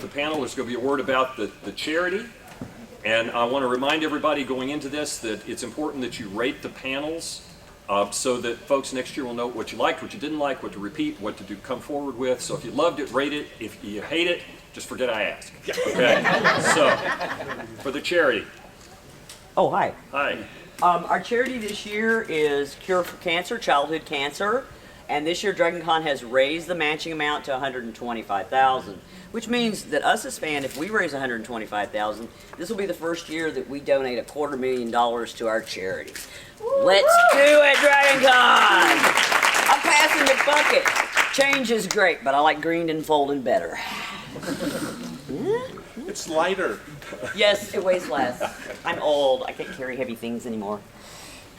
the panel, there's going to be a word about the charity. And I want to remind everybody going into this that it's important that you rate the panels so that folks next year will know what you liked, what you didn't like, what to repeat, what to come forward with. So if you loved it, rate it. If you hate it, just forget I asked. Okay? So, for the charity. Oh, hi. Hi. Our charity this year is Cure for Cancer, Childhood Cancer. And this year, DragonCon has raised the matching amount to $125,000, which means that us as fans, if we raise $125,000, this will be the first year that we donate $250,000 to our charity. Let's do it, DragonCon! I'm passing the bucket. Change is great, but I like green and folding better. It's lighter. Yes, it weighs less. I'm old. I can't carry heavy things anymore.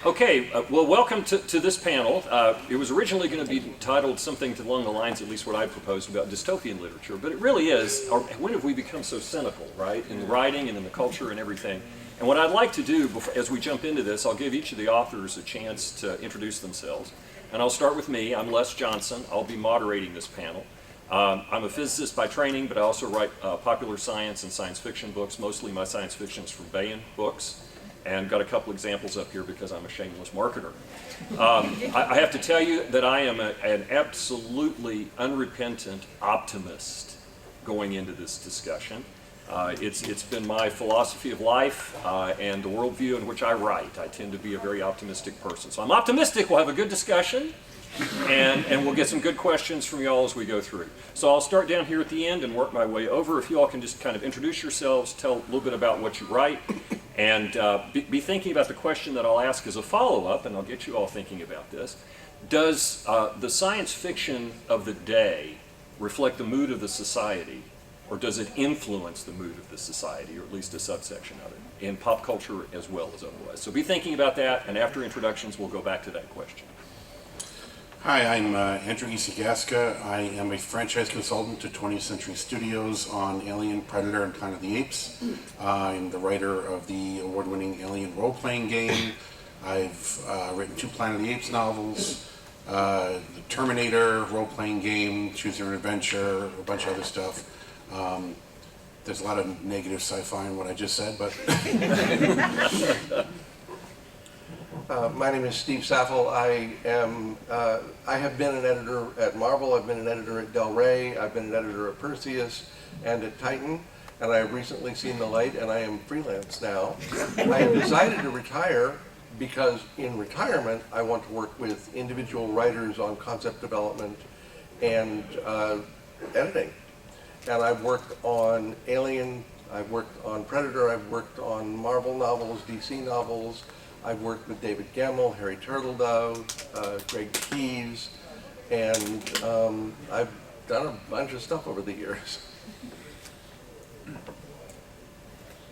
Okay, well, welcome to this panel. It was originally going to be titled something along the lines, at least what I proposed, about dystopian literature, but it really is, or when have we become so cynical, right, in the writing and in the culture and everything? And what I'd like to do, as we jump into this, I'll give each of the authors a chance to introduce themselves. And I'll start with me. I'm Les Johnson. I'll be moderating this panel. I'm a physicist by training, but I also write popular science and science fiction books. Mostly my science fiction is from Baen books. And got a couple examples up here because I'm a shameless marketer. I have to tell you that I am an absolutely unrepentant optimist going into this discussion. It's been my philosophy of life and the worldview in which I write. I tend to be a very optimistic person. So I'm optimistic we'll have a good discussion and we'll get some good questions from you all as we go through. So I'll start down here at the end and work my way over. If you all can just kind of introduce yourselves, tell a little bit about what you write, and be thinking about the question that I'll ask as a follow-up, and I'll get you all thinking about this. Does the science fiction of the day reflect the mood of the society, or does it influence the mood of the society, or at least a subsection of it, in pop culture as well as otherwise? So be thinking about that, and after introductions, we'll go back to that question. Hi, I'm Andrew Gaska. I am a franchise consultant to 20th Century Studios on Alien, Predator, and Planet of the Apes. I'm the writer of the award-winning Alien role-playing game. I've written 2 Planet of the Apes novels, the Terminator role-playing game, Choose Your Own Adventure, a bunch of other stuff. There's a lot of negative sci-fi in what I just said, but... My name is Steve Saffel. I have been an editor at Marvel. I've been an editor at Del Rey. I've been an editor at Perseus and at Titan. And I have recently seen the light, and I am freelance now. I have decided to retire because in retirement, I want to work with individual writers on concept development and editing. And I've worked on Alien, I've worked on Predator, I've worked on Marvel novels, DC novels. I've worked with David Gemmell, Harry Turtledove, Greg Keyes, and I've done a bunch of stuff over the years.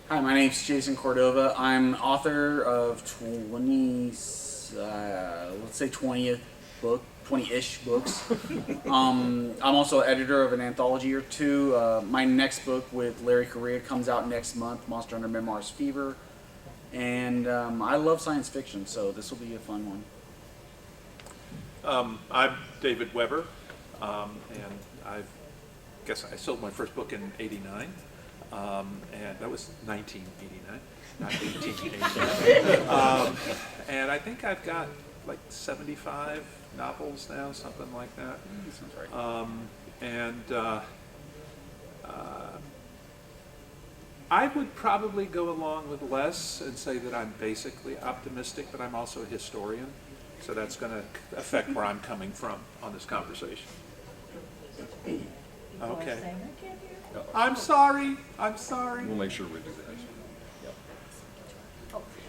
Hi, my name's Jason Cordova. I'm author of 20-ish books. I'm also editor of an anthology or 2. My next book with Larry Correa comes out next month, Monster Hunter Memoirs Fever. And I love science fiction, so this will be a fun one. I'm David Weber, and I guess I sold my first book in '89, and that was 1989, not 1889. And I think I've got like 75 novels now, something like that. Sounds right. I would probably go along with Les and say that I'm basically optimistic, but I'm also a historian, so that's going to affect where I'm coming from on this conversation. Okay. I'm sorry. We'll make sure we do that.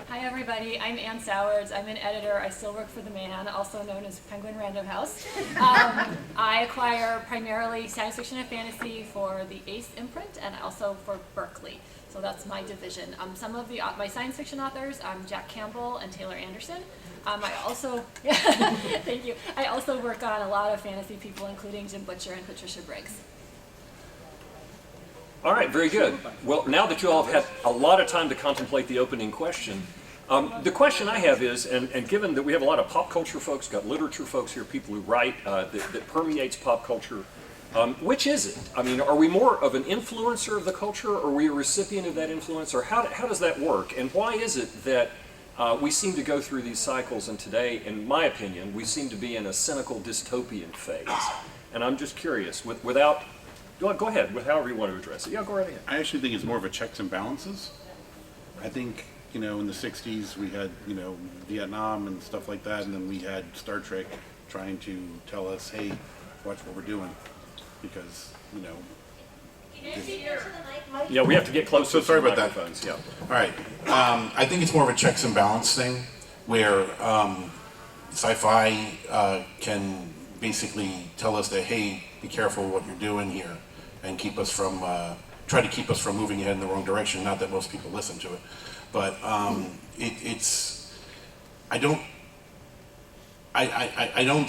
Hi everybody, I'm Ann Sowards. I'm an editor. I still work for The Man, also known as Penguin Random House. I acquire primarily science fiction and fantasy for the Ace imprint and also for Berkeley. So that's my division. Some of my science fiction authors, Jack Campbell and Taylor Anderson. I also, thank you. I also work on a lot of fantasy people, including Jim Butcher and Patricia Briggs. All right, very good. Well, now that you all have had a lot of time to contemplate the opening question, the question I have is, and given that we have a lot of pop culture folks, got literature folks here, people who write, that permeates pop culture, Which is it? I mean, are we more of an influencer of the culture, or are we a recipient of that influence, or how does that work? And why is it that we seem to go through these cycles, and today, in my opinion, we seem to be in a cynical dystopian phase? And I'm just curious, without, go ahead, with however you want to address it. Yeah, go right ahead. I actually think it's more of a checks and balances. I think, in the 60s we had, Vietnam and stuff like that, and then we had Star Trek trying to tell us, hey, watch what we're doing, because, Yeah, we have to get closer. So sorry to the about that. microphones, Yeah. All right. I think it's more of a checks and balance thing, where sci-fi can basically tell us that, hey, be careful what you're doing here, and keep us from try to keep us from moving ahead in the wrong direction. Not that most people listen to it, but it's I don't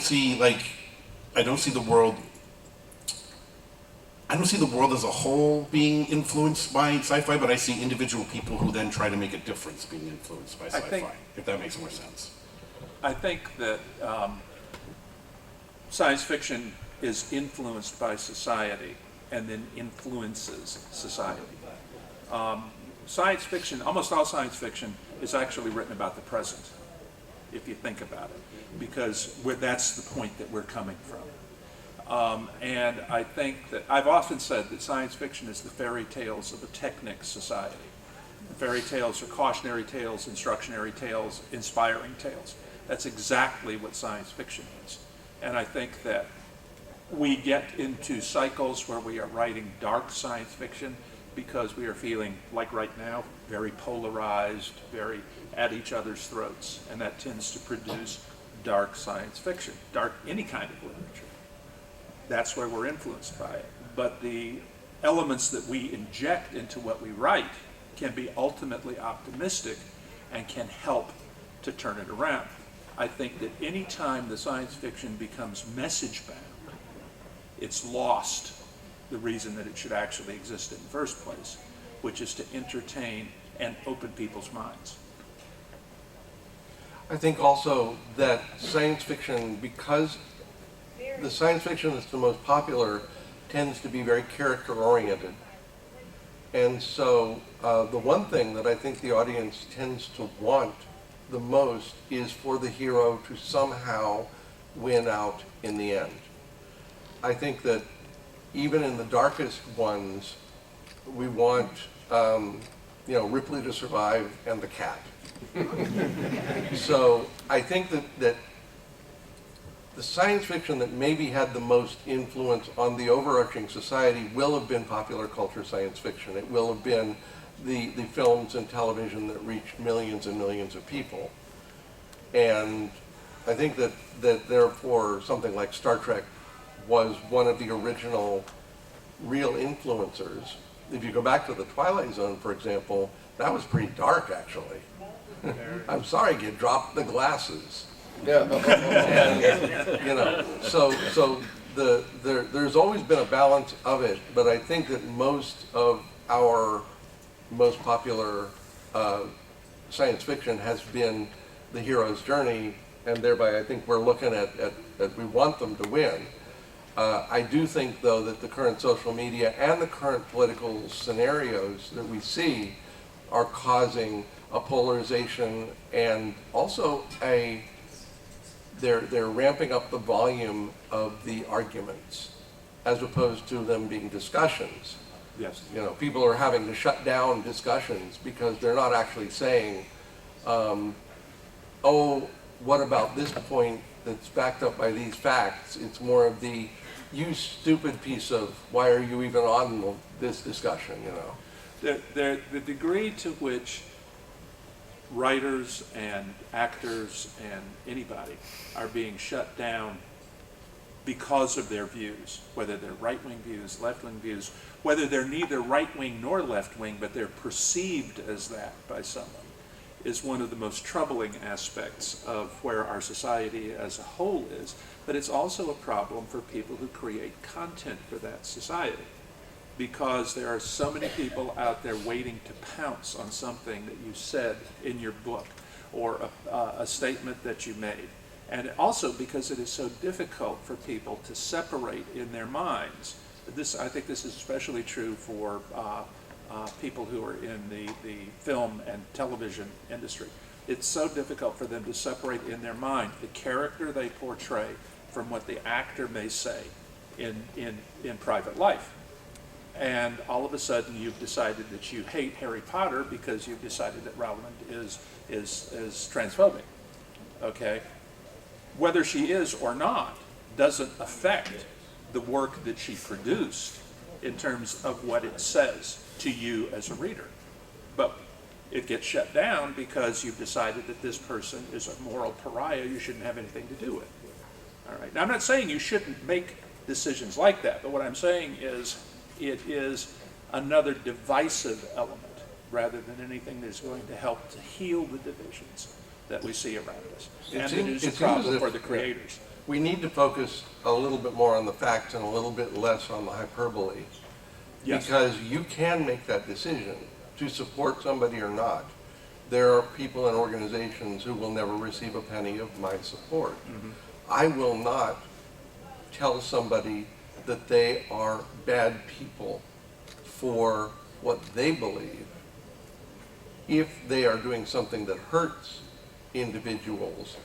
see the world. I don't see the world as a whole being influenced by sci-fi, but I see individual people who then try to make a difference being influenced by sci-fi, if that makes more sense. I think that science fiction is influenced by society and then influences society. Science fiction, almost all science fiction, is actually written about the present, if you think about it, because that's the point that we're coming from. And I think that I've often said that science fiction is the fairy tales of a technic society. Fairy tales are cautionary tales, instructionary tales, inspiring tales. That's exactly what science fiction is. And I think that we get into cycles where we are writing dark science fiction because we are feeling, like right now, very polarized, very at each other's throats. And that tends to produce dark science fiction, dark any kind of literature. That's where we're influenced by it. But the elements that we inject into what we write can be ultimately optimistic and can help to turn it around. I think that any time the science fiction becomes message-bound, it's lost the reason that it should actually exist in the first place, which is to entertain and open people's minds. I think also that science fiction, because the science fiction that's the most popular tends to be very character-oriented. And so the one thing that I think the audience tends to want the most is for the hero to somehow win out in the end. I think that even in the darkest ones, we want Ripley to survive and the cat. So I think that the science fiction that maybe had the most influence on the overarching society will have been popular culture science fiction. It will have been the films and television that reached millions and millions of people. And I think that therefore something like Star Trek was one of the original real influencers. If you go back to the Twilight Zone, for example, that was pretty dark, actually. I'm sorry, you dropped the glasses. Yeah. And, so there's always been a balance of it, but I think that most of our most popular science fiction has been the hero's journey, and thereby I think we're looking at we want them to win. I do think, though, that the current social media and the current political scenarios that we see are causing a polarization, and also they're ramping up the volume of the arguments as opposed to them being discussions. Yes. People are having to shut down discussions because they're not actually saying, oh, what about this point that's backed up by these facts? It's more of the, you stupid piece of, why are you even on this discussion, The degree to which writers and actors and anybody are being shut down because of their views, whether they're right-wing views, left-wing views, whether they're neither right-wing nor left-wing, but they're perceived as that by someone, is one of the most troubling aspects of where our society as a whole is. But it's also a problem for people who create content for that society, because there are so many people out there waiting to pounce on something that you said in your book or a statement that you made. And also because it is so difficult for people to separate in their minds. I think this is especially true for people who are in the film and television industry. It's so difficult for them to separate in their mind the character they portray from what the actor may say in private life. And all of a sudden you've decided that you hate Harry Potter because you've decided that Rowland is transphobic, okay? Whether she is or not doesn't affect the work that she produced in terms of what it says to you as a reader. But it gets shut down because you've decided that this person is a moral pariah you shouldn't have anything to do with. All right. Now, I'm not saying you shouldn't make decisions like that, but what I'm saying is it is another divisive element rather than anything that's going to help to heal the divisions that we see around us. And it is a problem for the creators. We need to focus a little bit more on the facts and a little bit less on the hyperbole. Yes. Because you can make that decision to support somebody or not. There are people and organizations who will never receive a penny of my support. Mm-hmm. I will not tell somebody that they are bad people for what they believe if they are doing something that hurts individuals.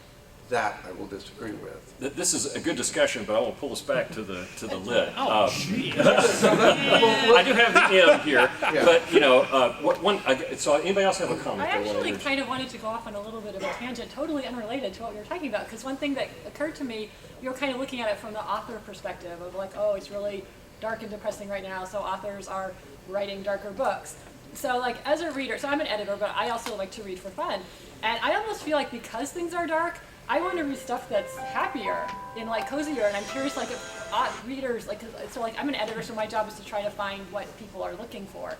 That I will disagree with. This is a good discussion, but I want to pull us back to the lid. Oh, jeez. I do have the M here, Yeah. but so anybody else have a comment? I they wanna actually mention? kind of wanted to go off on a little bit of a tangent, totally unrelated to what we were talking about, because one thing that occurred to me, you were kind of looking at it from the author perspective of like, oh, it's really dark and depressing right now, so authors are writing darker books. So like as a reader, so I'm an editor, but I also like to read for fun, and I almost feel like because things are dark, I want to read stuff that's happier and like cozier, and I'm curious like if readers like, so like I'm an editor, so my job is to try to find what people are looking for,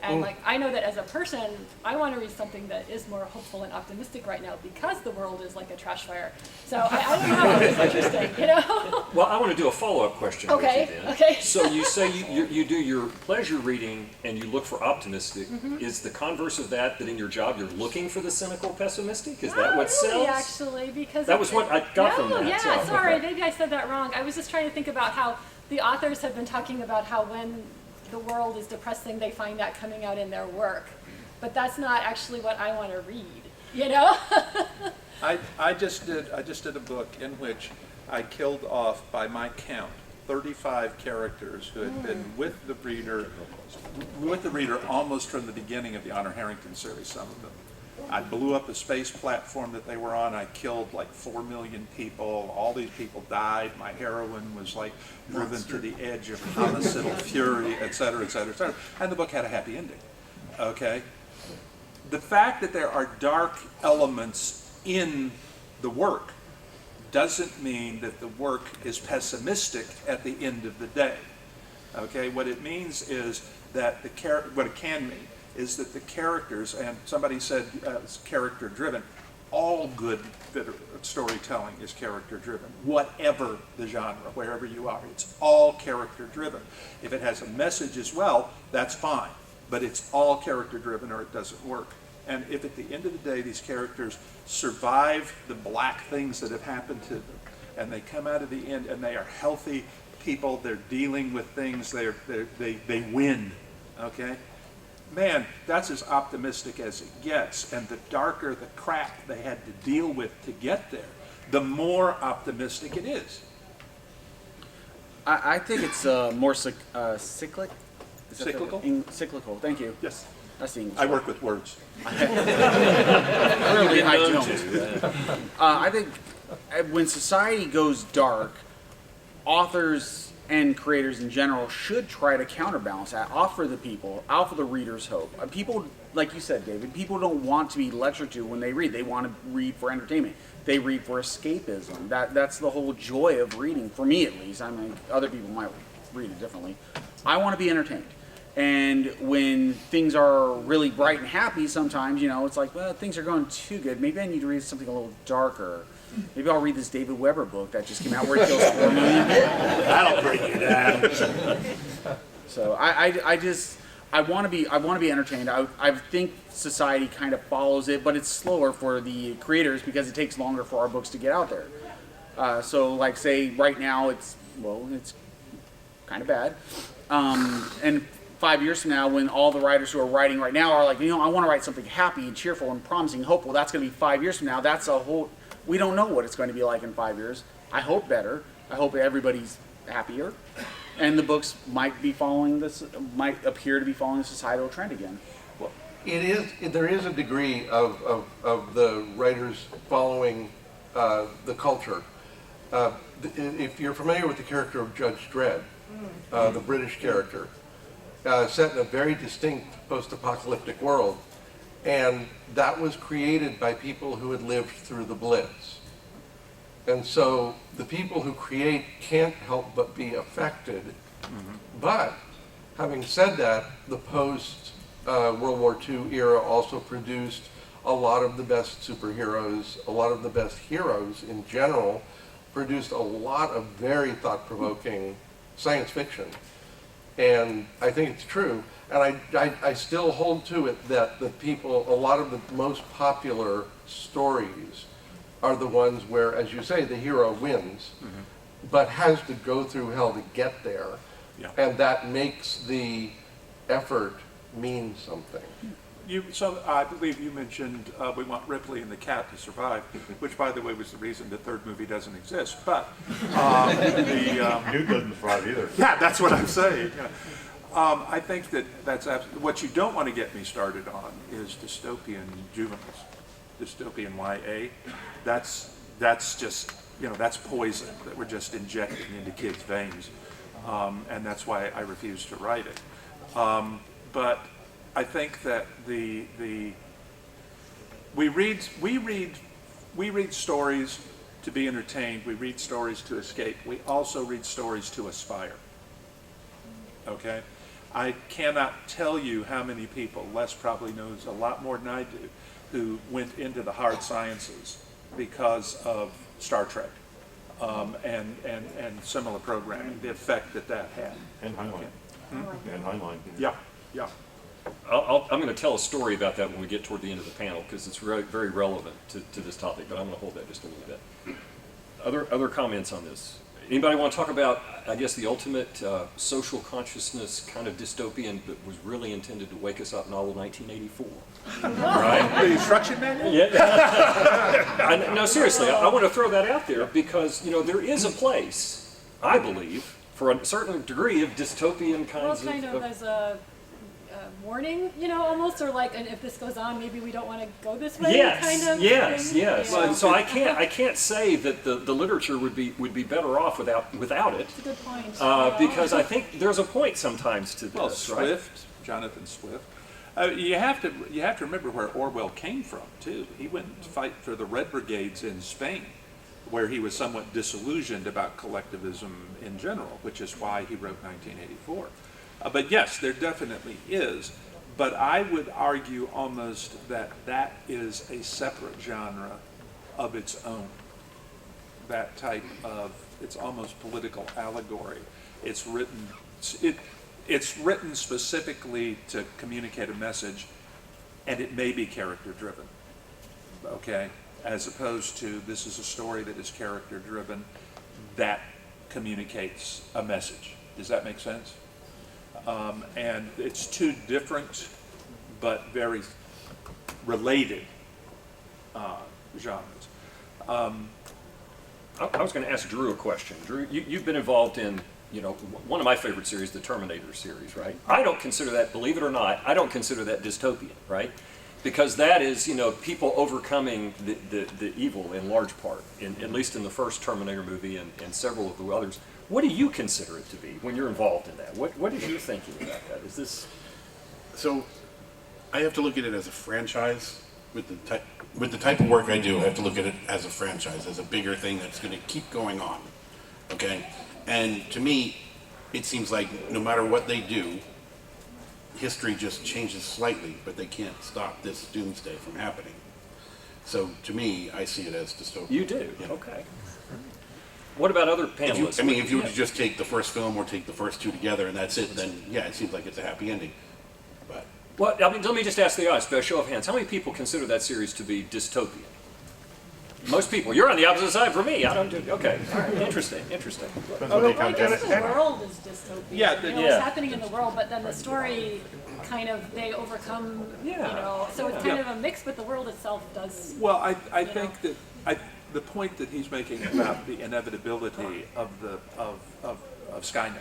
and like I know that as a person I want to read something that is more hopeful and optimistic right now because the world is like a trash fire. So I don't know, it's interesting, you know. Well, I want to do a follow-up question Okay, with you then. okay. So you say you do your pleasure reading and you look for optimistic. Mm-hmm. Is the converse of that in your job you're looking for the cynical pessimistic? Is that what really, sells? actually, because That was what I got from that, Yeah, so, sorry, okay. maybe I said that wrong. I was just trying to think about how the authors have been talking about how when the world is depressing, they find that coming out in their work. But that's not actually what I want to read, you know? I just did a book in which I killed off, by my count, 35 characters who had been with the reader almost from the beginning of the Honor Harrington series, some of them. I blew up a space platform that they were on. I killed like 4 million people. All these people died. My heroine was like driven to the edge of homicidal fury, et cetera, et cetera, et cetera. And the book had a happy ending, okay? The fact that there are dark elements in the work doesn't mean that the work is pessimistic at the end of the day, okay? What it means is that what it can mean is that the characters, and somebody said it's character driven, all good storytelling is character driven, whatever the genre, wherever you are, it's all character driven. If it has a message as well, that's fine, but it's all character driven or it doesn't work. And if at the end of the day these characters survive the black things that have happened to them, and they come out of the end and they are healthy people, they're dealing with things, they win, okay? Man, that's as optimistic as it gets. And the darker the crap they had to deal with to get there, the more optimistic it is. I think it's more cyclic. Is that Cyclical? Cyclical. Thank you. Yes, That's the English. I work with words. really high Known tones. to. I think when society goes dark, authors and creators in general should try to counterbalance that, offer the readers hope. People, like you said, David, people don't want to be lectured to when they read. They want to read for entertainment. They read for escapism. That's the whole joy of reading, for me at least. I mean, other people might read it differently. I want to be entertained. And when things are really bright and happy, sometimes, it's like, well, things are going too good. Maybe I need to read something a little darker. Maybe I'll read this David Weber book that just came out where he kills 4 million people. That'll bring you down. So I want to be entertained. I think society kind of follows it, but it's slower for the creators because it takes longer for our books to get out there. So, like, say right now it's kind of bad, and 5 years from now, when all the writers who are writing right now are like, I want to write something happy and cheerful and promising, hopeful. That's going to be 5 years from now. That's a whole. We don't know what it's going to be like in 5 years. I hope better. I hope everybody's happier, and the books might appear to be following the societal trend again. There is a degree of the writers following the culture. If you're familiar with the character of Judge Dredd, the British character, set in a very distinct post-apocalyptic world, and that was created by people who had lived through the Blitz. And so the people who create can't help but be affected. But having said that, the post-World War II era also produced a lot of the best superheroes, a lot of the best heroes in general, produced a lot of very thought-provoking science fiction. And I think it's true, and I still hold to it that a lot of the most popular stories are the ones where, as you say, the hero wins, but has to go through hell to get there, and that makes the effort mean something. So I believe you mentioned we want Ripley and the cat to survive, which, by the way, was the reason the third movie doesn't exist. But Newt doesn't survive either. yeah, that's what I'm saying. Yeah. I think that's what you don't want to get me started on is dystopian juveniles, dystopian YA. That's just that's poison that we're just injecting into kids' veins, and that's why I refuse to write it. But I think that we read stories to be entertained. We read stories to escape. We also read stories to aspire. Okay, I cannot tell you how many people. Les probably knows a lot more than I do, who went into the hard sciences because of Star Trek and similar programming. The effect that had. And Heinlein. And Heinlein. Yeah. I'm going to tell a story about that when we get toward the end of the panel because it's very relevant to this topic, but I'm going to hold that just a little bit. Other comments on this? Anybody want to talk about, I guess, the ultimate social consciousness kind of dystopian that was really intended to wake us up, novel 1984? Right? The instruction manual? Yeah. No, seriously, I want to throw that out there because, there is a place, I believe, for a certain degree of dystopian kinds Well, kind of as a warning, almost, or like, and if this goes on, maybe we don't want to go this way. Yes. thing. Yeah. And so I can't say that the literature would be better off without it. That's a good point. Because I think there's a point sometimes to this. Well, right? Swift, Jonathan Swift. You have to remember where Orwell came from too. He went to fight for the Red Brigades in Spain, where he was somewhat disillusioned about collectivism in general, which is why he wrote 1984. But yes, there definitely is. But I would argue almost that is a separate genre of its own. That type of, it's almost political allegory. It's written specifically to communicate a message, and it may be character driven. Okay? As opposed to this is a story that is character driven that communicates a message. Does that make sense? And it's two different but very related genres. I was going to ask Drew a question. Drew, you've been involved in one of my favorite series, the Terminator series, right? I don't consider that, believe it or not, I don't consider that dystopian, right? Because that is, people overcoming the evil in large part, at least in the first Terminator movie and several of the others. What do you consider it to be when you're involved in that? What is your thinking about that? Is this... So, I have to look at it as a franchise. With the type of work I do, I have to look at it as a franchise, as a bigger thing that's going to keep going on. Okay? And to me, it seems like no matter what they do, history just changes slightly, but they can't stop this doomsday from happening. So to me, I see it as dystopian. You do? Yeah. Okay. What about other panelists? If you were to just take the first film or take the first two together and that's it, then yeah, it seems like it's a happy ending. But let me just ask the audience, by a show of hands, how many people consider that series to be dystopian? Most people. You're on the opposite side from me. I don't do. Okay. All right. Interesting. Interesting. Depends what Well, they I come guess to. the world is dystopian. Yeah, you know, yeah. what's happening in the world, but then the story kind of, they overcome, Yeah. you know, so it's kind of a mix, but the world itself does. Well, I think that the point that he's making about the inevitability of Skynet.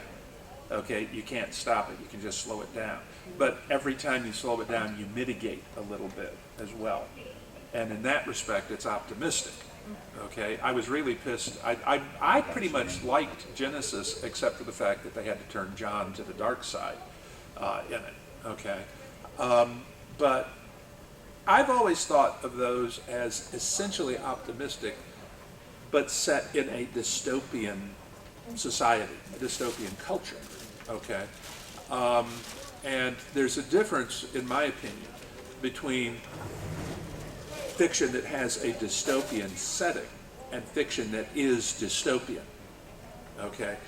Okay, you can't stop it. You can just slow it down. But every time you slow it down, you mitigate a little bit as well. And in that respect, it's optimistic. Okay, I was really pissed. I pretty much liked Genesis, except for the fact that they had to turn John to the dark side in it. Okay, but I've always thought of those as essentially optimistic, but set in a dystopian society, a dystopian culture. Okay, and there's a difference, in my opinion, between fiction that has a dystopian setting and fiction that is dystopian. Okay,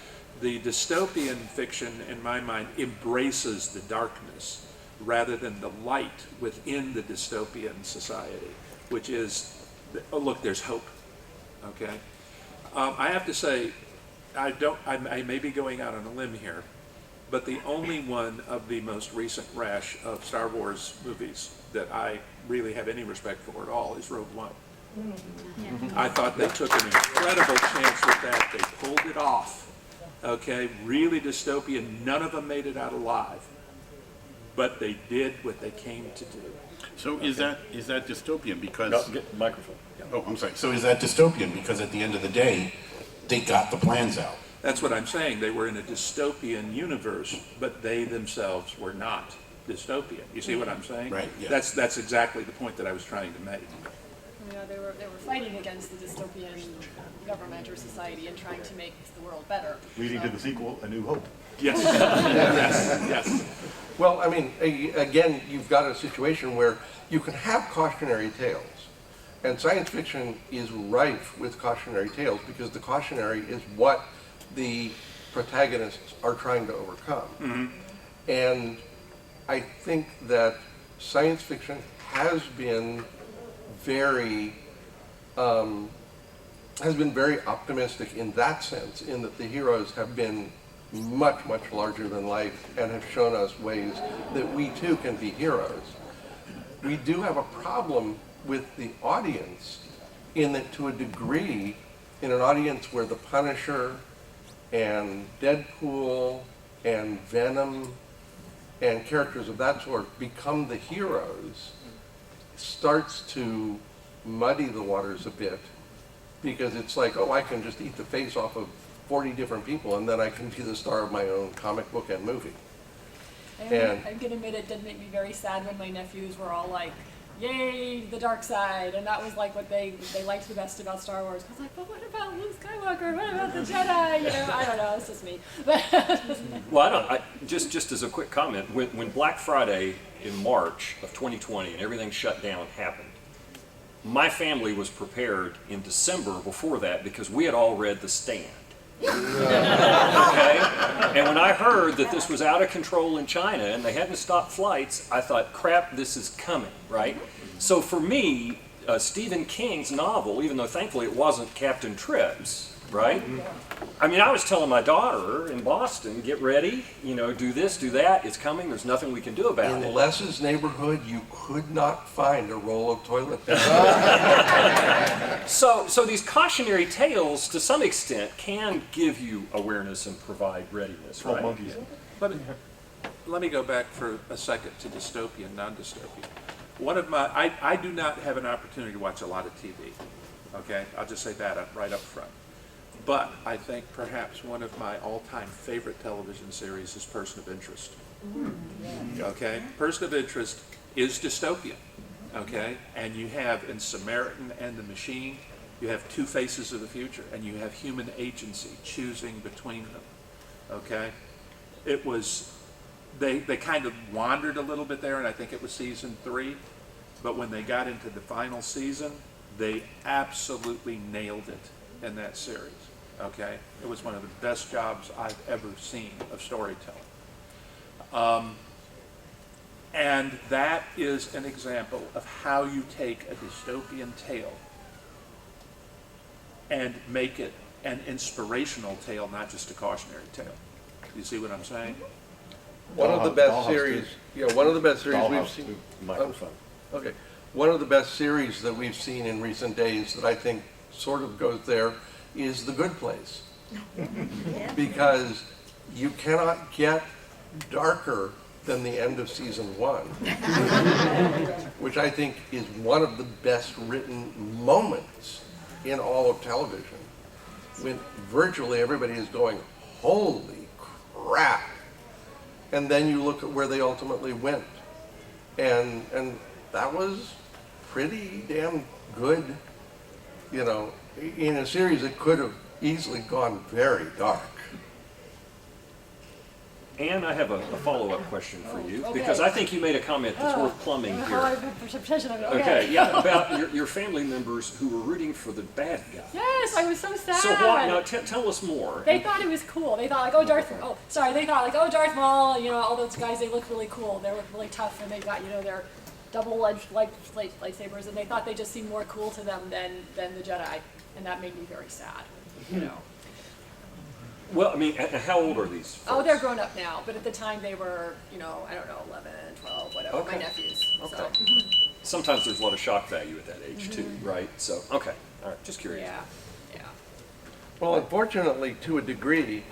the dystopian fiction, in my mind, embraces the darkness rather than the light within the dystopian society, which is, oh look, there's hope. Okay, I have to say, I may be going out on a limb here, but the only one of the most recent rash of Star Wars movies that I really have any respect for at all is Rogue One. I thought they took an incredible chance with that. They pulled it off. Okay, really dystopian. None of them made it out alive, but they did what they came to do. So is that dystopian because? No, get the microphone. Oh, I'm sorry. So is that dystopian because at the end of the day, they got the plans out? That's what I'm saying. They were in a dystopian universe, but they themselves were not dystopian. You see what I'm saying? Right, yeah. That's exactly the point that I was trying to make. You know, they were fighting against the dystopian government or society and trying to make the world better. Leading So- to the sequel, A New Hope. Yes, yes. Well, I mean, again, you've got a situation where you can have cautionary tales. And science fiction is rife with cautionary tales because the cautionary is what the protagonists are trying to overcome. And I think that science fiction has been very optimistic in that sense, in that the heroes have been much, much larger than life and have shown us ways that we too can be heroes. We do have a problem with the audience in that, to a degree, in an audience where the Punisher and Deadpool and Venom and characters of that sort become the heroes, starts to muddy the waters a bit, because it's like, oh, I can just eat the face off of 40 different people and then I can be the star of my own comic book and movie. And I'm gonna admit it did make me very sad when my nephews were all like, yay, the dark side, and that was like what they liked the best about Star Wars. I was like, but what about Luke Skywalker? What about the Jedi? You know, I don't know, it's just me. Well, just as a quick comment, when Black Friday in March of 2020 and everything shut down happened, my family was prepared in December before that because we had all read The Stand. Okay? And when I heard that this was out of control in China and they hadn't stopped flights, I thought, crap, this is coming, right? So for me, Stephen King's novel, even though thankfully it wasn't Captain Trips, right? I mean, I was telling my daughter in Boston, get ready, you know, do this, do that, it's coming, there's nothing we can do about in it. Les's neighborhood, you could not find a roll of toilet paper. So these cautionary tales, to some extent, can give you awareness and provide readiness, Twelve right? Monkeys. Let me go back for a second to dystopian, non-dystopian. One of my, I do not have an opportunity to watch a lot of TV, okay? I'll just say that right up front. But I think perhaps one of my all-time favorite television series is Person of Interest. Okay? Person of Interest is dystopian, okay? And you have in Samaritan and the Machine, you have two faces of the future, and you have human agency choosing between them, okay? It was, they kind of wandered a little bit there, and I think it was season 3, but when they got into the final season, they absolutely nailed it in that series. Okay, it was one of the best jobs I've ever seen of storytelling. And that is an example of how you take a dystopian tale and make it an inspirational tale, not just a cautionary tale. You see what I'm saying? One of the best series, one of the best series we've Dollhouse seen. too, microphone. Okay, one of the best series that we've seen in recent days that I think sort of goes there is The Good Place. Because you cannot get darker than the end of season 1, which I think is one of the best written moments in all of television, when virtually everybody is going, holy crap. And then you look at where they ultimately went. And that was pretty damn good, in a series that could have easily gone very dark. Anne, I have a follow-up question for you, okay. because I think you made a comment that's worth plumbing How I here. put attention of it. Okay, yeah, about your family members who were rooting for the bad guy. Yes, I was so sad. So why, now tell us more. They thought it was cool. They thought like, oh, Darth Maul, all those guys, they look really cool. They look really tough, and they got, their double-edged lightsabers, and they thought they just seemed more cool to them than the Jedi, and that made me very sad, Well, I mean, how old are these folks? Oh, they're grown up now, but at the time they were, I don't know, 11, 12, whatever, Okay. my nephews. Okay. So, Sometimes there's a lot of shock value at that age too, right? So, okay, all right, just curious. yeah. Well, unfortunately, to a degree,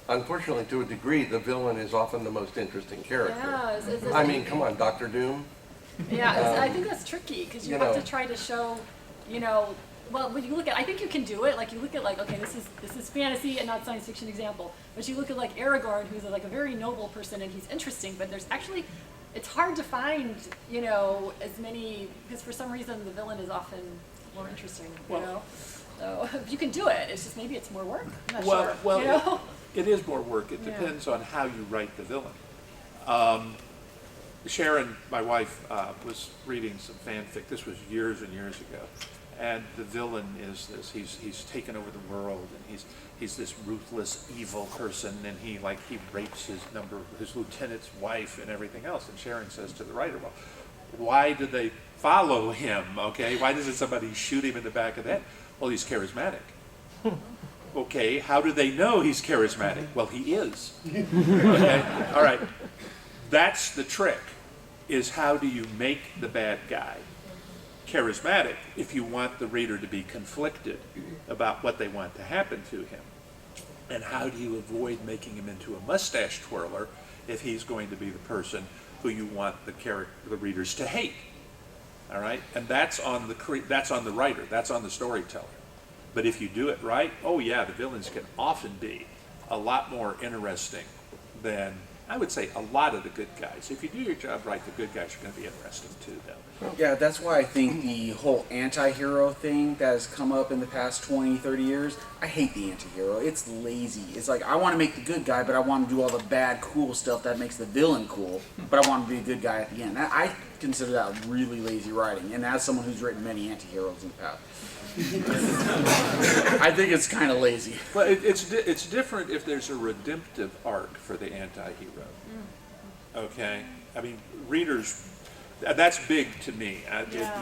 the villain is often the most interesting character. Yeah, I mean, come on, Dr. Doom. Yeah, I think that's tricky because you have to try to show, well, when you look at, I think you can do it. Like you look at okay, this is fantasy and not science fiction example. But you look at Aragorn, who's a very noble person and he's interesting. But there's actually, it's hard to find, as many, because for some reason the villain is often more interesting. So you can do it. It's just maybe it's more work. I'm not sure. It is more work. It depends on how you write the villain. Sharon, my wife, was reading some fanfic. This was years and years ago. And the villain is this. He's taken over the world, and he's this ruthless, evil person, and he rapes his lieutenant's wife and everything else. And Sharon says to the writer, well, why do they follow him? Okay, why doesn't somebody shoot him in the back of the head? Well, he's charismatic. Okay, how do they know he's charismatic? Well, he is. Okay, all right. That's the trick, is how do you make the bad guy charismatic if you want the reader to be conflicted about what they want to happen to him? And how do you avoid making him into a mustache twirler if he's going to be the person who you want the readers to hate? All right? And that's on the writer, that's on the storyteller. But if you do it right, oh yeah, the villains can often be a lot more interesting than, I would say, a lot of the good guys. If you do your job right, the good guys are going to be interesting too, though. Yeah, that's why I think the whole anti-hero thing that has come up in the past 20, 30 years, I hate the anti-hero. It's lazy. It's like, I want to make the good guy, but I want to do all the bad, cool stuff that makes the villain cool, but I want to be a good guy at the end. I consider that really lazy writing, and as someone who's written many anti-heroes in the past, I think it's kind of lazy. Well, it's different if there's a redemptive arc for the anti-hero. Okay? I mean, readers, that's big to me,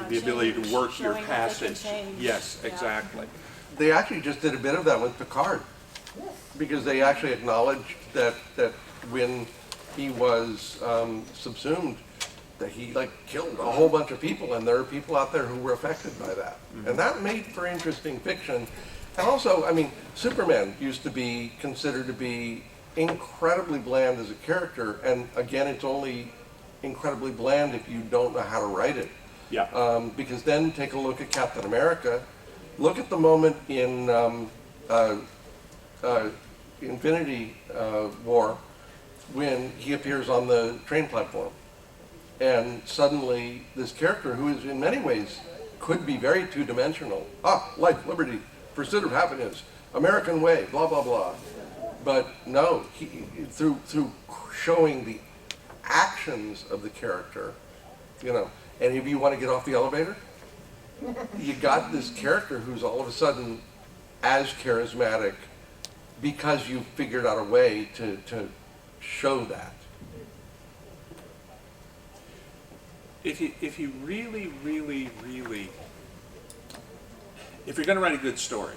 the ability to work showing your how they can passage. change. Yes, Yeah. exactly. They actually just did a bit of that with Picard, because they actually acknowledged that when he was subsumed, that he killed a whole bunch of people, and there are people out there who were affected by that. Mm-hmm. And that made for interesting fiction. And also, I mean, Superman used to be considered to be incredibly bland as a character, and again, it's only incredibly bland if you don't know how to write it. Yeah. Because then take a look at Captain America. Look at the moment in Infinity War when he appears on the train platform. And suddenly this character, who is in many ways could be very two-dimensional, life, liberty, pursuit of happiness, American way, blah, blah, blah. But no, through showing the actions of the character, and if you want to get off the elevator, you got this character who's all of a sudden as charismatic because you figured out a way to show that. If you really, really, really, if you're going to write a good story,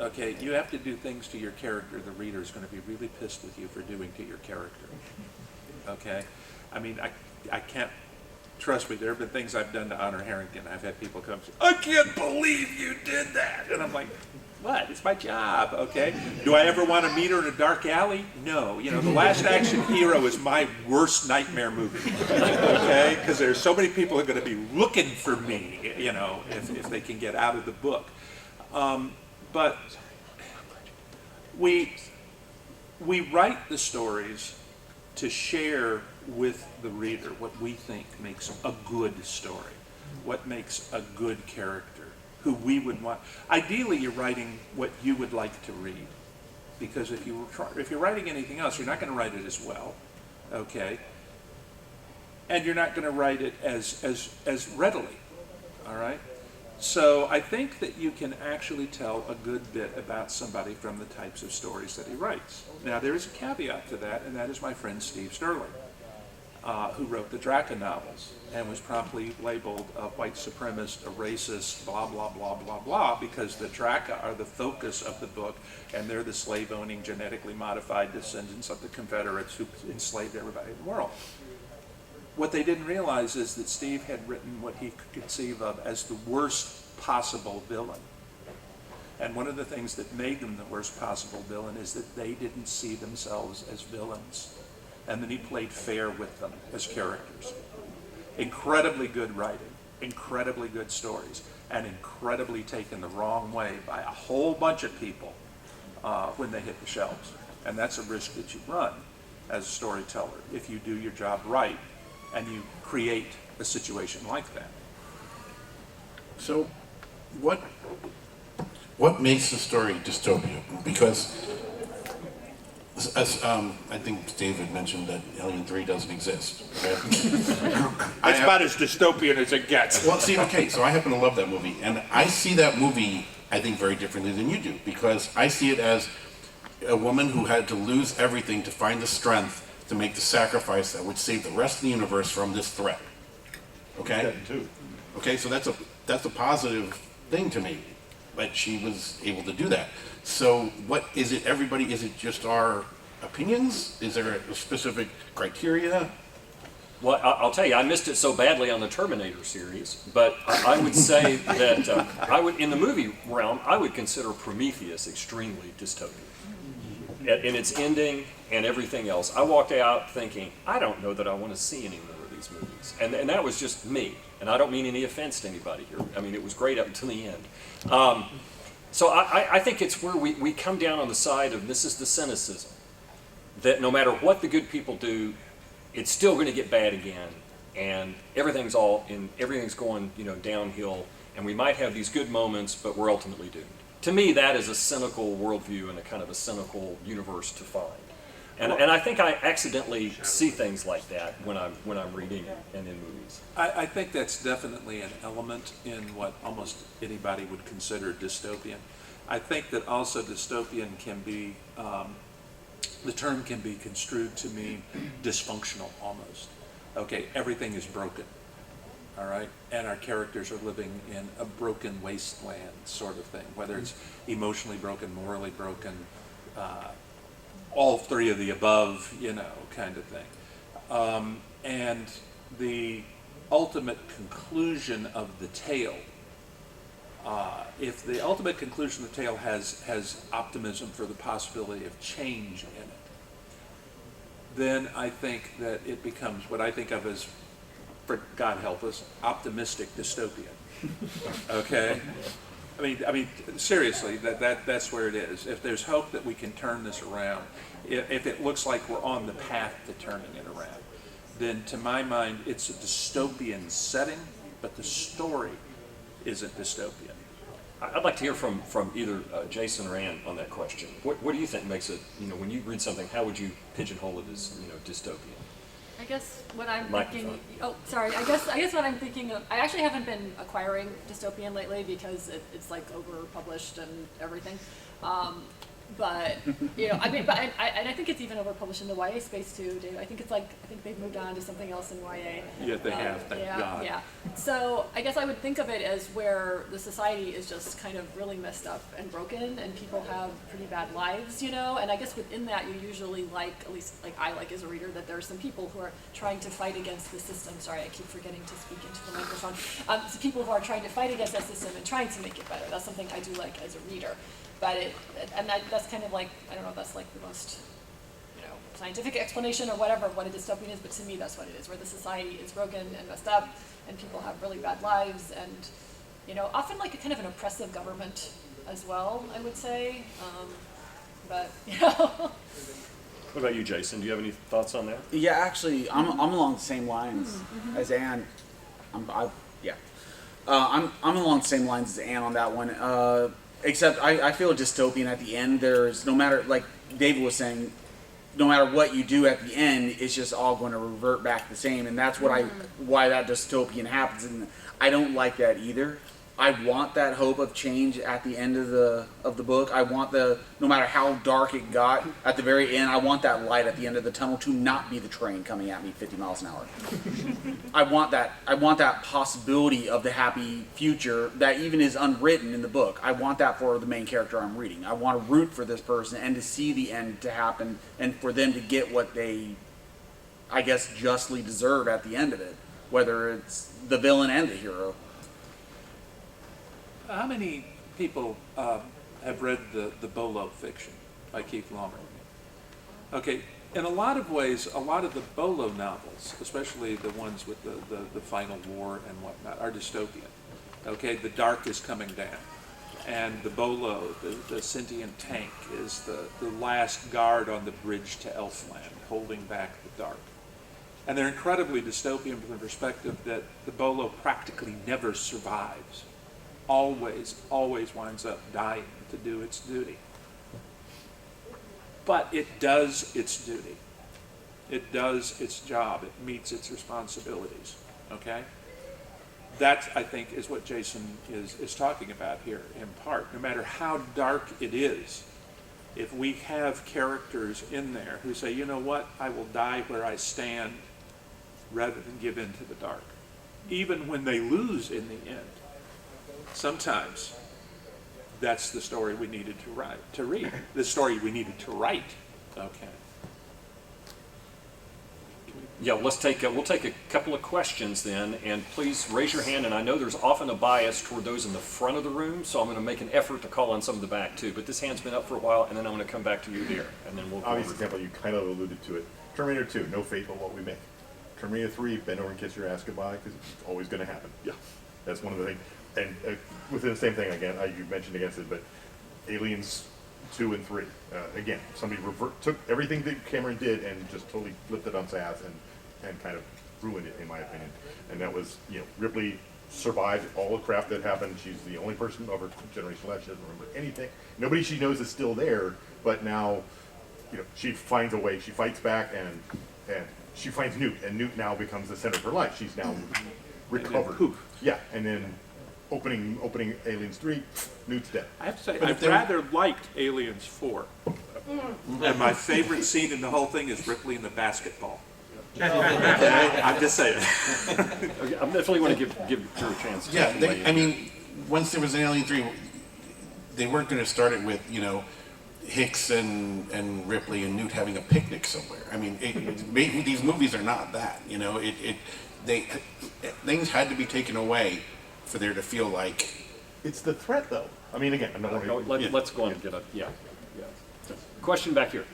Okay, you have to do things to your character the reader is going to be really pissed with you for doing to your character. Okay? I mean, I can't, trust me, there have been things I've done to Honor Harrington. I've had people come and say, I can't believe you did that. And I'm like, what? It's my job, okay? Do I ever want to meet her in a dark alley? No. You know, The Last Action Hero is my worst nightmare movie, okay? Because there's so many people who are going to be looking for me, you know, if they can get out of the book. But we write the stories to share with the reader what we think makes a good story, what makes a good character, who we would want. Ideally, you're writing what you would like to read, because if you're writing anything else, you're not going to write it as well, okay? And you're not going to write it as readily, all right? So I think that you can actually tell a good bit about somebody from the types of stories that he writes. Now, there is a caveat to that, and that is my friend Steve Sterling, who wrote the Draka novels and was promptly labeled a white supremacist, a racist, blah, blah, blah, blah, blah, because the Draka are the focus of the book, and they're the slave-owning, genetically modified descendants of the Confederates who enslaved everybody in the world. What they didn't realize is that Steve had written what he could conceive of as the worst possible villain. And one of the things that made them the worst possible villain is that they didn't see themselves as villains. And then he played fair with them as characters. Incredibly good writing, incredibly good stories, and incredibly taken the wrong way by a whole bunch of people when they hit the shelves. And that's a risk that you run as a storyteller if you do your job right and you create a situation like that. So, what makes the story dystopian? Because, as I think David mentioned that Alien 3 doesn't exist. Right? It's about as dystopian as it gets. Well, see, okay, so I happen to love that movie, and I see that movie, I think, very differently than you do, because I see it as a woman who had to lose everything to find the strength to make the sacrifice that would save the rest of the universe from this threat. Okay? That too. Okay, so that's a positive thing to me, but she was able to do that. So what is it, everybody, is it just our opinions? Is there a specific criteria? Well, I'll tell you, I missed it so badly on the Terminator series, but I would say that in the movie realm, I would consider Prometheus extremely dystopian. In its ending and everything else, I walked out thinking, I don't know that I want to see any more of these movies. And that was just me. And I don't mean any offense to anybody here. I mean, it was great up until the end. So I think it's where we come down on the side of this is the cynicism. That no matter what the good people do, it's still going to get bad again. And everything's going, downhill. And we might have these good moments, but we're ultimately doomed. To me, that is a cynical worldview and a kind of a cynical universe to find. And I think I accidentally see things like that when I'm reading and in movies. I think that's definitely an element in what almost anybody would consider dystopian. I think that also dystopian can be, the term can be construed to mean dysfunctional almost. Okay, everything is broken, all right? And our characters are living in a broken wasteland sort of thing, whether it's emotionally broken, morally broken, all three of the above, kind of thing. And the ultimate conclusion of the tale, if the ultimate conclusion of the tale has optimism for the possibility of change in it, then I think that it becomes what I think of as, for God help us, optimistic dystopian. Okay? I mean, seriously, that's where it is. If there's hope that we can turn this around, if it looks like we're on the path to turning it around, then to my mind, it's a dystopian setting, but the story isn't dystopian. I'd like to hear from either Jason or Ann on that question. What do you think makes it, when you read something, how would you pigeonhole it as, dystopian? I guess what I'm Microphone. thinking. Oh, sorry. I guess what I'm thinking of. I actually haven't been acquiring dystopian lately because it's like overpublished and everything. But I mean, and I think it's even overpublished in the YA space too, Dave. I think they've moved on to something else in YA. Yeah, they have, thank God. Yeah. So I guess I would think of it as where the society is just kind of really messed up and broken, and people have pretty bad lives, And I guess within that, you usually at least I like as a reader, that there are some people who are trying to fight against the system. Sorry, I keep forgetting to speak into the microphone. So people who are trying to fight against that system and trying to make it better. That's something I do like as a reader. But that's kind of like, I don't know if that's like the most, scientific explanation or whatever of what a dystopian is, but to me that's what it is, where the society is broken and messed up, and people have really bad lives, and, often like a kind of an oppressive government as well, I would say. But. What about you, Jason? Do you have any thoughts on that? Yeah, actually, I'm along the same lines as Anne. I'm along the same lines as Anne on that one. Except I feel dystopian at the end. There's no matter, like David was saying, no matter what you do at the end, it's just all going to revert back the same, and that's why that dystopian happens. And I don't like that either. I want that hope of change at the end of the book. I want no matter how dark it got at the very end, I want that light at the end of the tunnel to not be the train coming at me 50 miles an hour. I want that possibility of the happy future that even is unwritten in the book. I want that for the main character I'm reading. I want to root for this person and to see the end to happen, and for them to get what they, I guess, justly deserve at the end of it, whether it's the villain and the hero. How many people have read the BOLO fiction by Keith Laumer? Okay, in a lot of ways, a lot of the BOLO novels, especially the ones with the final war and whatnot, are dystopian. Okay, the dark is coming down, and the BOLO, the sentient tank, is the last guard on the bridge to Elfland, holding back the dark. And they're incredibly dystopian from the perspective that the BOLO practically never survives. Always winds up dying to do its duty. But it does its duty. It does its job. It meets its responsibilities. Okay? That, I think, is what Jason is talking about here in part. No matter how dark it is, if we have characters in there who say, you know what, I will die where I stand rather than give in to the dark. Even when they lose in the end. Sometimes that's the story we needed to read. The story we needed to write. Okay. Yeah, we'll take a couple of questions then, and please raise your hand. And I know there's often a bias toward those in the front of the room, so I'm going to make an effort to call on some of the back too. But this hand's been up for a while, and then I'm going to come back to you here, and then we'll. Obvious example, you kind of alluded to it. Terminator 2, no fate but what we make. Terminator 3, bend over and kiss your ass goodbye, because it's always going to happen. Yeah, that's one of the things. And within the same thing again, you mentioned against it, but Aliens 2 and 3, again, somebody took everything that Cameron did and just totally flipped it on its ass and kind of ruined it, in my opinion. And that was, Ripley survived all the crap that happened. She's the only person of her generation left. She doesn't remember anything. Nobody she knows is still there, but now, she finds a way. She fights back and she finds Newt, and Newt now becomes the center of her life. She's now recovered. Yeah, and then opening Aliens 3, Newt's dead. I have to say, I've rather liked Aliens 4. And my favorite scene in the whole thing is Ripley in the basketball. I'm just saying. Okay, I definitely want to give her a chance. Yeah, once there was an Alien 3, they weren't going to start it with, Hicks and Ripley and Newt having a picnic somewhere. These movies are not that, things had to be taken away for there to feel like it's the threat, though. Again, I'm not let's go on and get a question back here.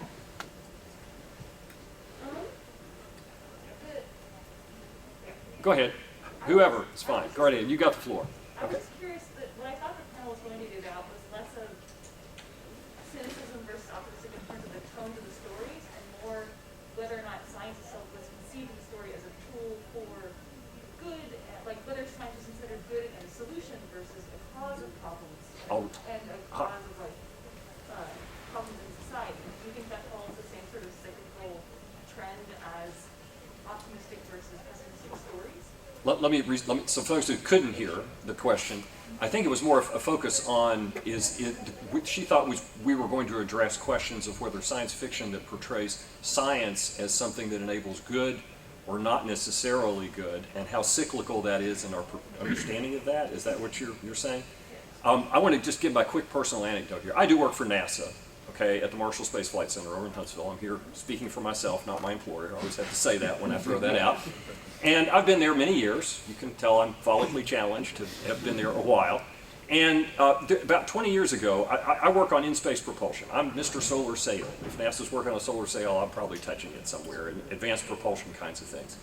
Go ahead. Whoever, it's fine. Go right in. You got the floor. I was curious that what I thought the panel was going to be about was less of cynicism versus optimistic in terms of the tones of the stories, and more whether or not science itself was conceiving the story as a tool for good, like whether science was considered good and a solution versus a cause of problems and a cause of problems in society. Do you think that follows the same sort of cyclical trend as optimistic versus pessimistic stories? so folks who couldn't hear the question, I think it was more of a focus on she thought we were going to address questions of whether science fiction that portrays science as something that enables good or not necessarily good, and how cyclical that is in our understanding of that. Is that what you're saying? I want to just give my quick personal anecdote here. I do work for NASA, okay, at the Marshall Space Flight Center over in Huntsville. I'm here speaking for myself, not my employer. I always have to say that when I throw that out. And I've been there many years. You can tell I'm follically challenged to have been there a while. And about 20 years ago, I work on in-space propulsion. I'm Mr. Solar Sail. If NASA's working on a solar sail, I'm probably touching it somewhere, in advanced propulsion kinds of things.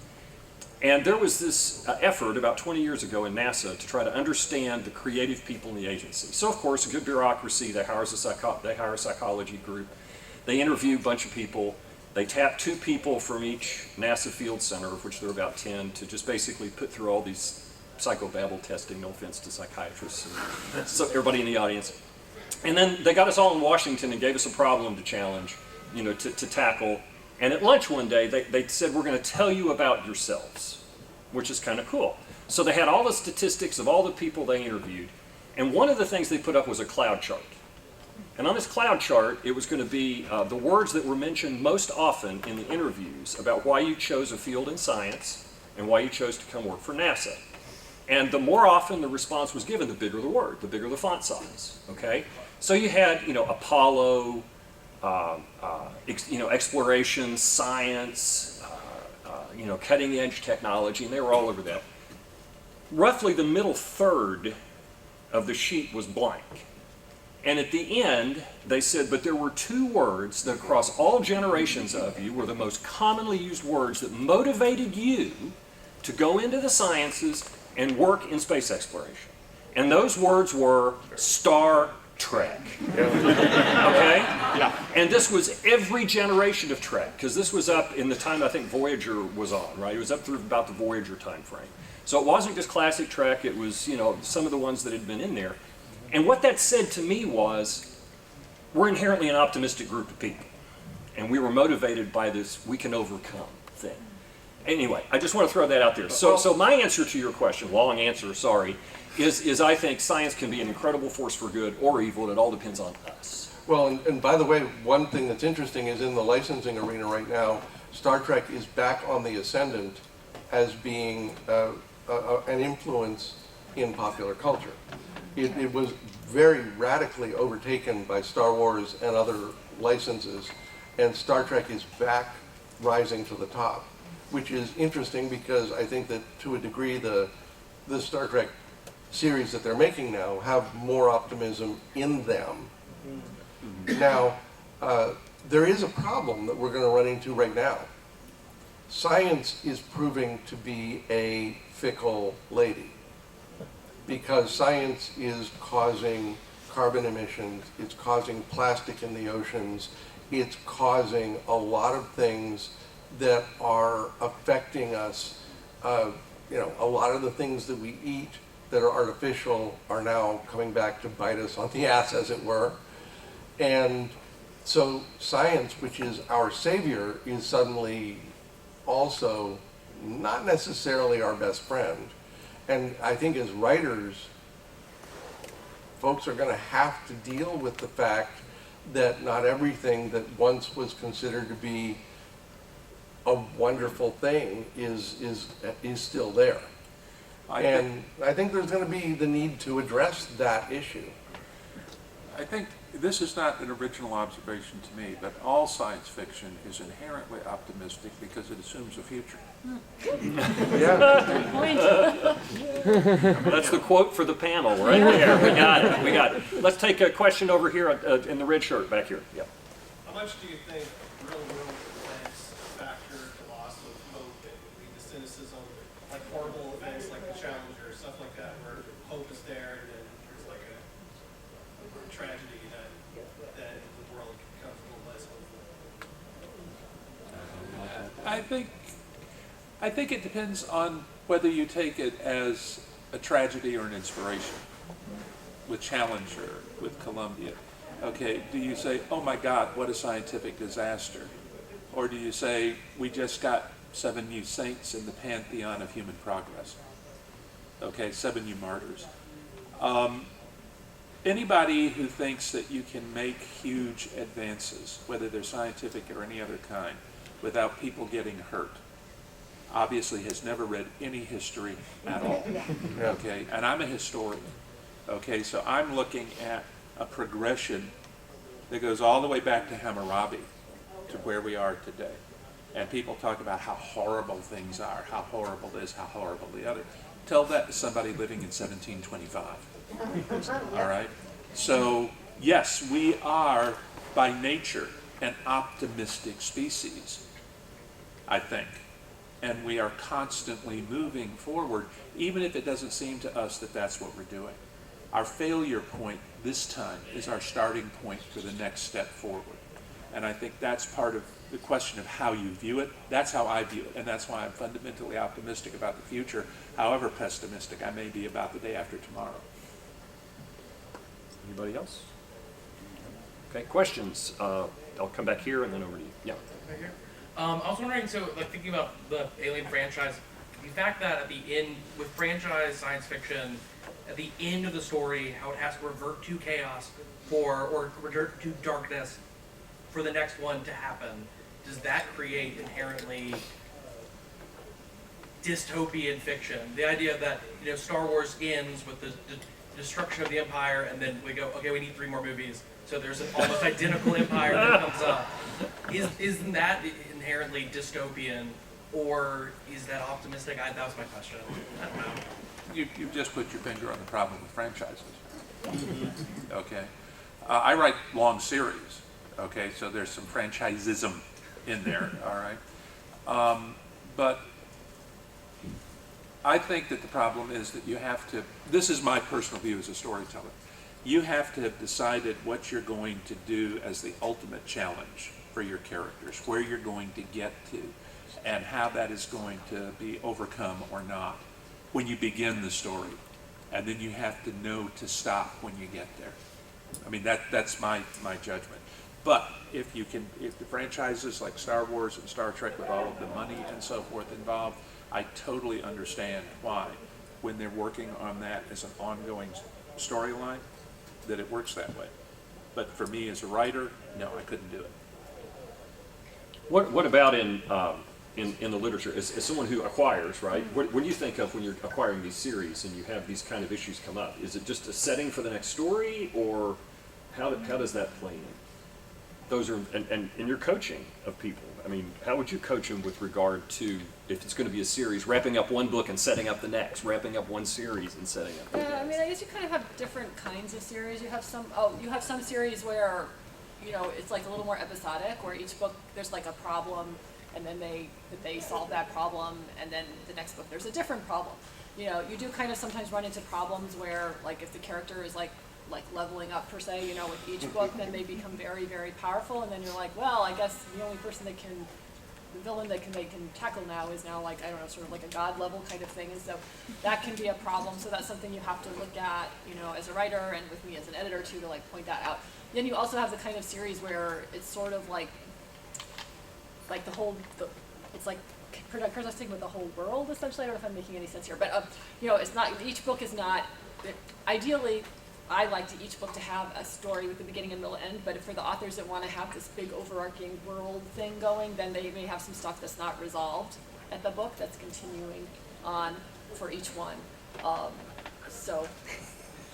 And there was this effort about 20 years ago in NASA to try to understand the creative people in the agency. So, of course, a good bureaucracy, they hire a psychology group. They interview a bunch of people. They tap 2 people from each NASA field center, of which there are about 10, to just basically put through all these psychobabble testing, no offense to psychiatrists and so everybody in the audience. And then they got us all in Washington and gave us a problem to challenge, to tackle. And at lunch one day, they said, we're going to tell you about yourselves, which is kind of cool. So they had all the statistics of all the people they interviewed. And one of the things they put up was a cloud chart. And on this cloud chart, it was going to be the words that were mentioned most often in the interviews about why you chose a field in science and why you chose to come work for NASA. And the more often the response was given, the bigger the word, the bigger the font size, okay? So you had, Apollo, exploration, science, cutting edge technology, and they were all over that. Roughly the middle third of the sheet was blank. And at the end, they said, but there were 2 words that across all generations of you were the most commonly used words that motivated you to go into the sciences and work in space exploration. And those words were Star Trek. Okay? Yeah. And this was every generation of Trek, because this was up in the time I think Voyager was on, right? It was up through about the Voyager time frame. So it wasn't just classic Trek, it was, some of the ones that had been in there. And what that said to me was, we're inherently an optimistic group of people. And we were motivated by this we can overcome thing. Anyway, I just want to throw that out there. So my answer to your question, long answer, sorry, is I think science can be an incredible force for good or evil. It all depends on us. Well, and by the way, one thing that's interesting is in the licensing arena right now, Star Trek is back on the ascendant as being an influence in popular culture. It was very radically overtaken by Star Wars and other licenses, and Star Trek is back rising to the top, which is interesting because I think that to a degree the Star Trek series that they're making now have more optimism in them. Now, there is a problem that we're going to run into right now. Science is proving to be a fickle lady because science is causing carbon emissions, it's causing plastic in the oceans, it's causing a lot of things that are affecting us. A lot of the things that we eat that are artificial are now coming back to bite us on the ass, as it were. And so science, which is our savior, is suddenly also not necessarily our best friend. And I think as writers, folks are going to have to deal with the fact that not everything that once was considered to be a wonderful thing is still there. And I think there's going to be the need to address that issue. I think this is not an original observation to me, but all science fiction is inherently optimistic because it assumes a future. Yeah. That's the quote for the panel right there. We got it. Let's take a question over here in the red shirt back here. Yeah. How much do you think real-world events factor loss of hope and lead to cynicism, like horrible events like the Challenger, stuff like that, where hope is there and then there's like a tragedy that the world becomes a little less hopeful? I think it depends on whether you take it as a tragedy or an inspiration. With Challenger, with Columbia. Okay, do you say, oh my God, what a scientific disaster? Or do you say, we just got 7 new saints in the pantheon of human progress. Okay, 7 new martyrs. Anybody who thinks that you can make huge advances, whether they're scientific or any other kind, without people getting hurt, obviously has never read any history at all. Okay, and I'm a historian. Okay, so I'm looking at a progression that goes all the way back to Hammurabi to where we are today. And people talk about how horrible things are, how horrible this, how horrible the other. Tell that to somebody living in 1725. All right? So, yes, we are by nature an optimistic species, I think. And we are constantly moving forward, even if it doesn't seem to us that that's what we're doing. Our failure point this time is our starting point for the next step forward. And I think that's part of the question of how you view it. That's how I view it, and that's why I'm fundamentally optimistic about the future, however pessimistic I may be about the day after tomorrow. Anybody else? Okay, questions? I'll come back here and then over to you. Yeah. Right here. I was wondering, so like thinking about the Alien franchise, the fact that at the end, with franchise science fiction, at the end of the story, how it has to revert to chaos or revert to darkness for the next one to happen, does that create inherently dystopian fiction? The idea that, you know, Star Wars ends with the destruction of the Empire, and then we go, okay, we need 3 more movies, so there's an almost identical Empire that comes up. Isn't that inherently dystopian, or is that optimistic? That was my question. I don't know. You've just put your finger on the problem with franchises. Okay? I write long series, okay, so there's some franchisism in there, all right? But I think that the problem is that you have to, this is my personal view as a storyteller, you have to have decided what you're going to do as the ultimate challenge for your characters, where you're going to get to, and how that is going to be overcome or not when you begin the story. And then you have to know to stop when you get there. I mean, that's my judgment. But if the franchises like Star Wars and Star Trek with all of the money and so forth involved, I totally understand why, when they're working on that as an ongoing storyline, that it works that way. But for me as a writer, no, I couldn't do it. What about in the literature, as someone who acquires, right? What do you think of when you're acquiring these series and you have these kind of issues come up? Is it just a setting for the next story, or how does that play in? Those are, and in your coaching of people, I mean, how would you coach them with regard to, if it's going to be a series, wrapping up one book and setting up the next, wrapping up one series and setting up the next? Yeah, I mean, I guess you kind of have different kinds of series. You have some series where, you know, it's like a little more episodic, where each book there's like a problem, and then they solve that problem, and then the next book there's a different problem. You know, you do kind of sometimes run into problems where, like, if the character is like leveling up per se, you know, with each book, then they become very, very powerful, and then you're like, well, I guess the only person the villain they can tackle now is now, like, I don't know, sort of like a god level kind of thing, and so that can be a problem. So that's something you have to look at, you know, as a writer and with me as an editor too, to like point that out. Then you also have the kind of series where it's sort of like it's like protesting with the whole world, essentially. I don't know if I'm making any sense here, but you know, it's not, each book is not, ideally, I like each book to have a story with the beginning and middle and end, but for the authors that want to have this big overarching world thing going, then they may have some stuff that's not resolved at the book that's continuing on for each one. So,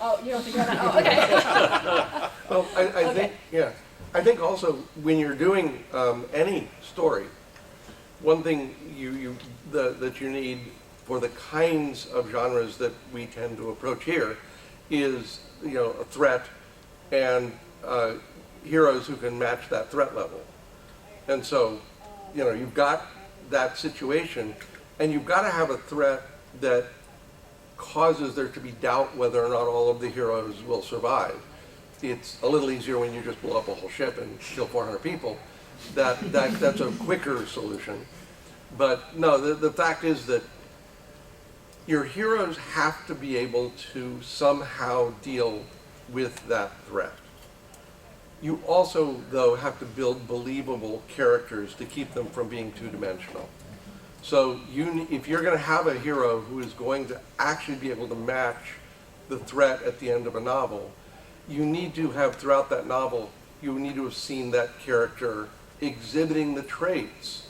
oh, you don't think about that? Oh, okay. Well, I think, yeah. I think also when you're doing any story, one thing that you need for the kinds of genres that we tend to approach here is, you know, a threat and heroes who can match that threat level. And so, you know, you've got that situation, and you've got to have a threat that causes there to be doubt whether or not all of the heroes will survive. It's a little easier when you just blow up a whole ship and kill 400 people. That's a quicker solution. But no, the fact is that your heroes have to be able to somehow deal with that threat. You also, though, have to build believable characters to keep them from being two-dimensional. So if you're going to have a hero who is going to actually be able to match the threat at the end of a novel, you need to have, throughout that novel, you need to have seen that character exhibiting the traits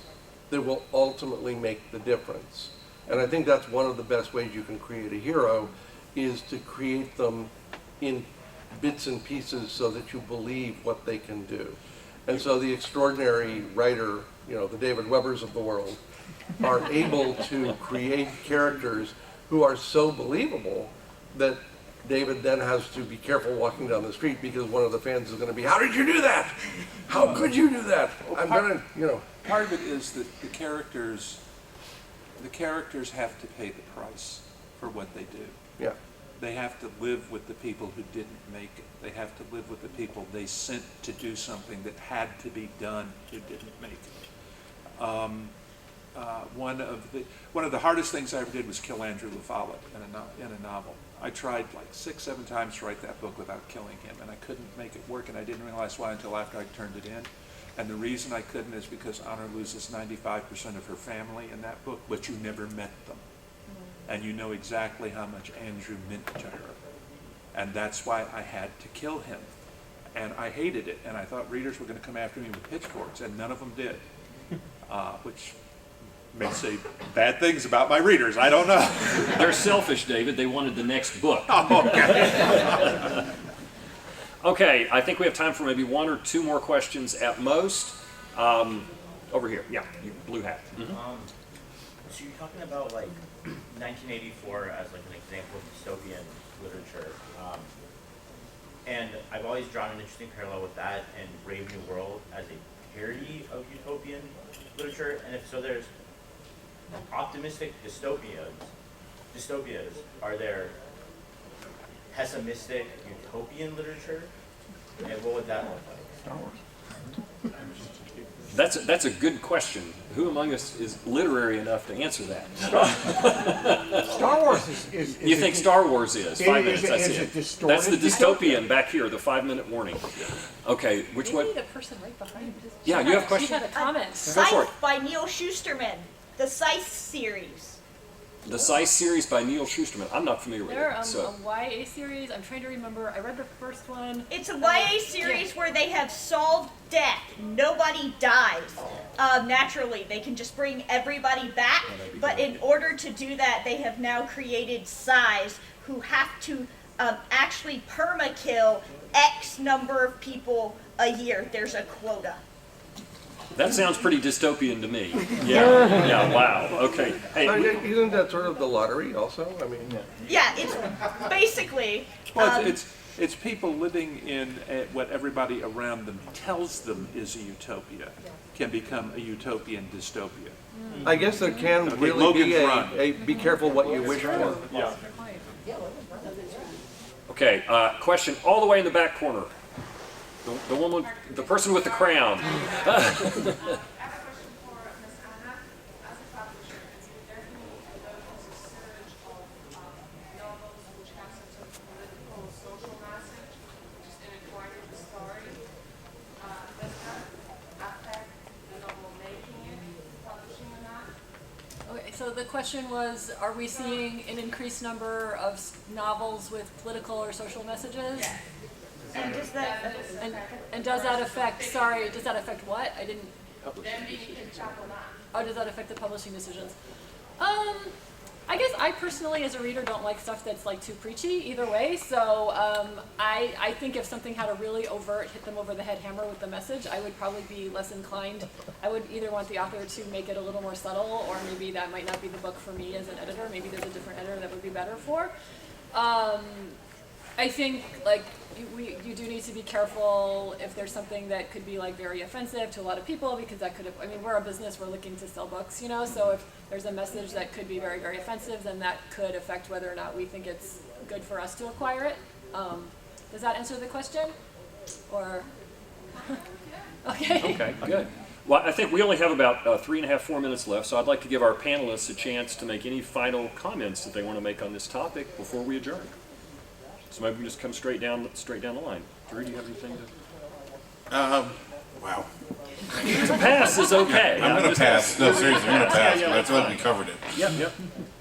that will ultimately make the difference. And I think that's one of the best ways you can create a hero, is to create them in bits and pieces so that you believe what they can do. And so the extraordinary writer, the David Webbers of the world, are able to create characters who are so believable that David then has to be careful walking down the street, because one of the fans is going to be, how did you do that? How could you do that? I'm going to, Part of it is that the characters have to pay the price for what they do. yeah. They have to live with the people who didn't make it. They have to live with the people they sent to do something that had to be done who didn't make it. One of the hardest things I ever did was kill Andrew LaFollette in a novel. I tried like 6-7 times to write that book without killing him, and I couldn't make it work, and I didn't realize why until after I turned it in. And the reason I couldn't is because Honor loses 95% of her family in that book, but you never met them. And you know exactly how much Andrew meant to her. And that's why I had to kill him. And I hated it, and I thought readers were going to come after me with pitchforks, and none of them did. Which may say bad things about my readers, I don't know. They're selfish, David. They wanted the next book. Oh, okay. Okay, I think we have time for maybe 1 or 2 more questions at most. Over here, yeah, you blue hat. Mm-hmm. So you're talking about like 1984 as like an example of dystopian literature, and I've always drawn an interesting parallel with that and Brave New World as a parody of utopian literature. And if so, there's optimistic dystopias. Are there pessimistic utopian literature? And what would that look like? Star Wars. That's a good question. Who among us is literary enough to answer that? Star Wars is You think Star Wars is? 5 minutes, is that's it it. distorted That's the dystopian back here, the 5-minute warning. Okay, which one? Maybe the person right behind. Yeah, you have a question? She had a comment. Go for it. Scythe by Neil Shusterman, the Scythe series. The Scythe series by Neil Shusterman. I'm not familiar with They're it. So. a YA series. I'm trying to remember. I read the first one. It's a YA series where they have solved death. Nobody dies naturally. They can just bring everybody back. But in order to do that, they have now created Scythes who have to actually perma-kill X number of people a year. There's a quota. That sounds pretty dystopian to me. Yeah, wow. Okay. Hey, Isn't that sort of the lottery also? I mean, Yeah, it's basically. Well, it's people living in what everybody around them tells them is a utopia can become a utopian dystopia. I guess there can Okay, really Logan's be Run. a be careful what you wish for. Yeah. okay. Question all the way in the back corner. The woman, the person with the crown. I have a question for Ms. Anna. As a publisher, there can be a surge of novels which have such a political, social message, just in a part of the story. Does that affect the novel making it, publishing or not? Okay, so the question was, are we seeing an increased number of novels with political or social messages? And does that And does that affect, sorry, does that affect what? I didn't, Then being picked up or not? oh, does that affect the publishing decisions? I guess I personally, as a reader, don't like stuff that's like too preachy either way. So I think if something had a really overt, hit them over the head hammer with the message, I would probably be less inclined. I would either want the author to make it a little more subtle, or maybe that might not be the book for me as an editor. Maybe there's a different editor that would be better for. I think like you do need to be careful if there's something that could be like very offensive to a lot of people, because that could, I mean, we're a business, we're looking to sell books, you know, so if there's a message that could be very, very offensive, then that could affect whether or not we think it's good for us to acquire it. Does that answer the question? Or, okay. Okay, good. Well, I think we only have about 3.5, 4 minutes left, so I'd like to give our panelists a chance to make any final comments that they want to make on this topic before we adjourn. So maybe we just come straight down the line. Drew, do you have anything to? Wow. To pass is okay. I'm gonna pass. No, seriously, I'm gonna pass. But I feel like we covered it. Yep.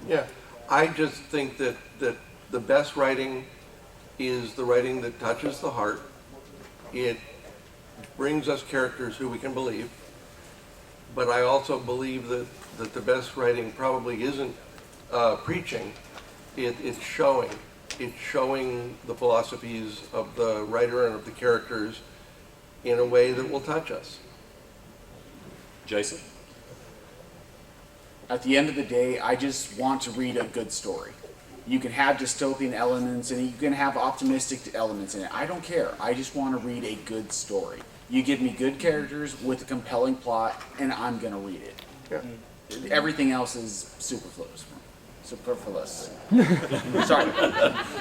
Yeah, I just think that the best writing is the writing that touches the heart. It brings us characters who we can believe. But I also believe that the best writing probably isn't preaching. It's showing. It's showing the philosophies of the writer and of the characters in a way that will touch us. Jason? At the end of the day, I just want to read a good story. You can have dystopian elements in it, you can have optimistic elements in it. I don't care. I just want to read a good story. You give me good characters with a compelling plot, and I'm going to read it. Yeah. Everything else is superfluous. Sorry.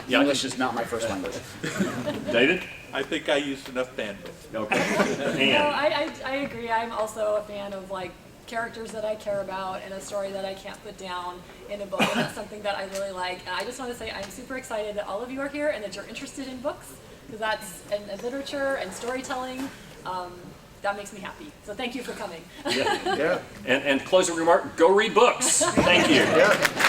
English is not my first language. David? I think I used enough bandwidth. Okay. No, Anne? I agree. I'm also a fan of like characters that I care about and a story that I can't put down in a book. And that's something that I really like. And I just want to say I'm super excited that all of you are here and that you're interested in books, because that's and literature and storytelling. That makes me happy. So thank you for coming. Yeah. And closing remark, go read books. Thank you. Yeah.